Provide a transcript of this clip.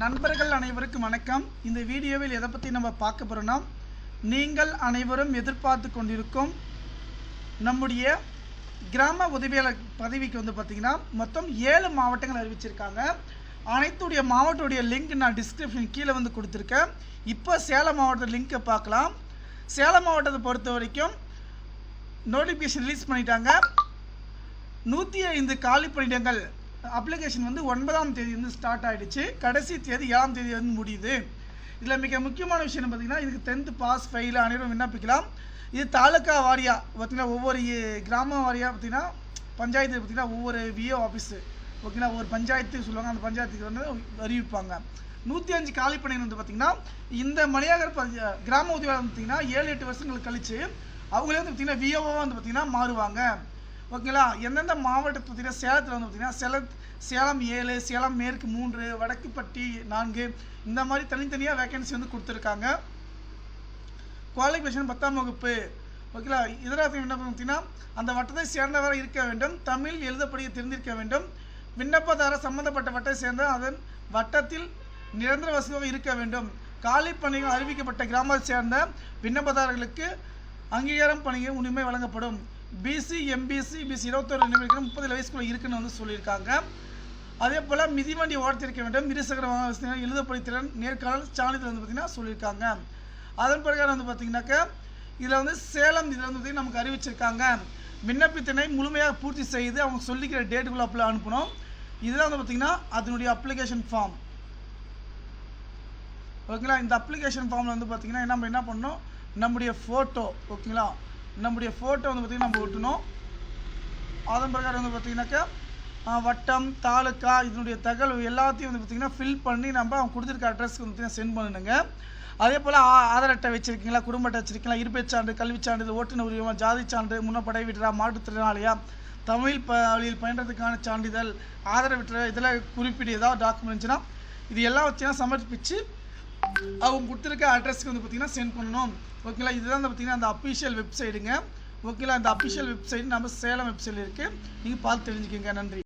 நண்பர்கள் அனைவருக்கும் வணக்கம். இந்த வீடியோவில் எதை பற்றி நம்ம பார்க்க போகிறோம்னா, நீங்கள் அனைவரும் எதிர்பார்த்து கொண்டிருக்கும் நம்முடைய கிராம உதவியாளர் பதவிக்கு பார்த்திங்கன்னா மொத்தம் 7 மாவட்டங்கள் அறிவிச்சிருக்காங்க. அனைத்துடைய மாவட்டத்துடைய லிங்க் நான் டிஸ்கிரிப்ஷன் கீழே கொடுத்துருக்கேன். இப்போ சேலம் மாவட்ட லிங்க்கை பார்க்கலாம். சேலம் மாவட்டத்தை பொறுத்த வரைக்கும் நோட்டிஃபிகேஷன் ரிலீஸ் பண்ணிட்டாங்க. 105 காலி பணியிடங்கள் அப்ளிகேஷன் 9ஆம் தேதி ஸ்டார்ட் ஆகிடுச்சு. கடைசி தேதி 7ஆம் தேதி முடியுது. இதில் மிக முக்கியமான விஷயம் பார்த்திங்கன்னா, இதுக்கு 10th பாஸ் ஃபெயில் அனைவரும் விண்ணப்பிக்கலாம். இது தாலுக்கா வாரியாக பார்த்திங்கன்னா ஒவ்வொரு கிராம வாரியாக பார்த்திங்கன்னா பஞ்சாயத்து பார்த்திங்கன்னா ஒவ்வொரு விஓ ஆஃபீஸு ஓகேங்களா, ஒவ்வொரு பஞ்சாயத்து சொல்லுவாங்க. அந்த பஞ்சாயத்துக்கு அறிவிப்பாங்க. 105 காலி பணிகள் பார்த்திங்கன்னா இந்த மலையாளர் கிராம உதவியாளர் பார்த்திங்கன்னா 7-8 வருஷங்களுக்கு கழித்து அவங்களே பார்த்திங்கன்னா விஓவாக பார்த்திங்கன்னா மாறுவாங்க. ஓகேங்களா. எந்தெந்த மாவட்டத்தை பார்த்திங்கன்னா சேலத்தில் பார்த்திங்கன்னா சேலம் 7, சேலம் மேற்கு 3, வடக்குப்பட்டி 4, இந்த மாதிரி தனித்தனியாக வேகன்சி கொடுத்துருக்காங்க. குவாலிஃபிகேஷன் 10ஆம் வகுப்பு. ஓகேங்களா. இதர விண்ணப்பம் பார்த்திங்கன்னா அந்த வட்டத்தை சேர்ந்தவராக இருக்க வேண்டும். தமிழ் எழுதப்படிய தெரிந்திருக்க வேண்டும். விண்ணப்பதாரர் சம்பந்தப்பட்ட வட்டத்தை சேர்ந்த அதன் வட்டத்தில் நிரந்தர வசதியாக இருக்க வேண்டும். காலி பணிகள் அறிவிக்கப்பட்ட கிராமத்தை சேர்ந்த விண்ணப்பதாரர்களுக்கு அங்கீகாரம் பணிகள் உரிமை வழங்கப்படும். பிசி எம்பிசி பிசி 21 நிமிடம் 30 வயசுக்குள்ள இருக்குன்னு சொல்லியிருக்காங்க. அதே போல் மிதிவண்டி ஓட்டிருக்க வேண்டும். இருசக்கர வாகன எழுதப்படித்திறன் நேர்காணல் சான்றிதழ் பார்த்திங்கன்னா சொல்லியிருக்காங்க. அதன் பிரகாரம் பார்த்திங்கனாக்கா இதில் சேலம் இதில் நமக்கு அறிவிச்சிருக்காங்க. விண்ணப்பத்தினை முழுமையாக பூர்த்தி செய்து அவங்க சொல்லிக்கிற டேட்டுக்குள்ளே அப்ளை அனுப்பணும். இதுதான் பார்த்திங்கன்னா அதனுடைய அப்ளிகேஷன் ஃபார்ம். ஓகேங்களா. இந்த அப்ளிகேஷன் ஃபார்மில் பார்த்திங்கன்னா நம்ம என்ன பண்ணணும், நம்முடைய ஃபோட்டோ ஓகேங்களா, நம்முடைய ஃபோட்டோ பார்த்திங்கன்னா நம்ம ஒட்டணும். அதன் பிரகாரம் பார்த்திங்கனாக்கா வட்டம் தாலுக்கா இதனுடைய தகவல் எல்லாத்தையும் பார்த்திங்கன்னா ஃபில் பண்ணி நம்ம அவங்க கொடுத்துருக்க அட்ரஸ்க்கு பார்த்திங்கன்னா சென்ட் பண்ணணுங்க. அதே போல் ஆதார் அட்டை வச்சுருக்கீங்களா, குடும்ப அட்டை வச்சுருக்கீங்களா, இருப்பைச் சான்று, கல்விச் சான்றிதழ், ஓட்டுநர் உரிமம், ஜாதி சான்று, முன்னப்படை விட்டுறா, மாற்றுத்திறனாளியா, தமிழ் வழியில் பயின்றதுக்கான சான்றிதழ், ஆதரவு விட்டுற இதெல்லாம் குறிப்பிட்டு ஏதாவது டாக்குமெண்ட்ஸ்னா இது எல்லாம் வச்சுன்னா சமர்ப்பித்து அவங்க கொடுத்துருக்க அட்ரஸ்க்கு பார்த்திங்கன்னா சென்ட் பண்ணணும். ஓகேங்களா. இதுதான் பார்த்திங்கன்னா அந்த அஃபிஷியல் வெப்சைட்டுங்க. ஓகேங்களா. அந்த அஃபிஷியல் வெப்சைட் நம்ம சேலம் வெப்சைட்டில் இருக்குது. நீங்கள் பார்த்து தெரிஞ்சுக்கோங்க. நன்றி.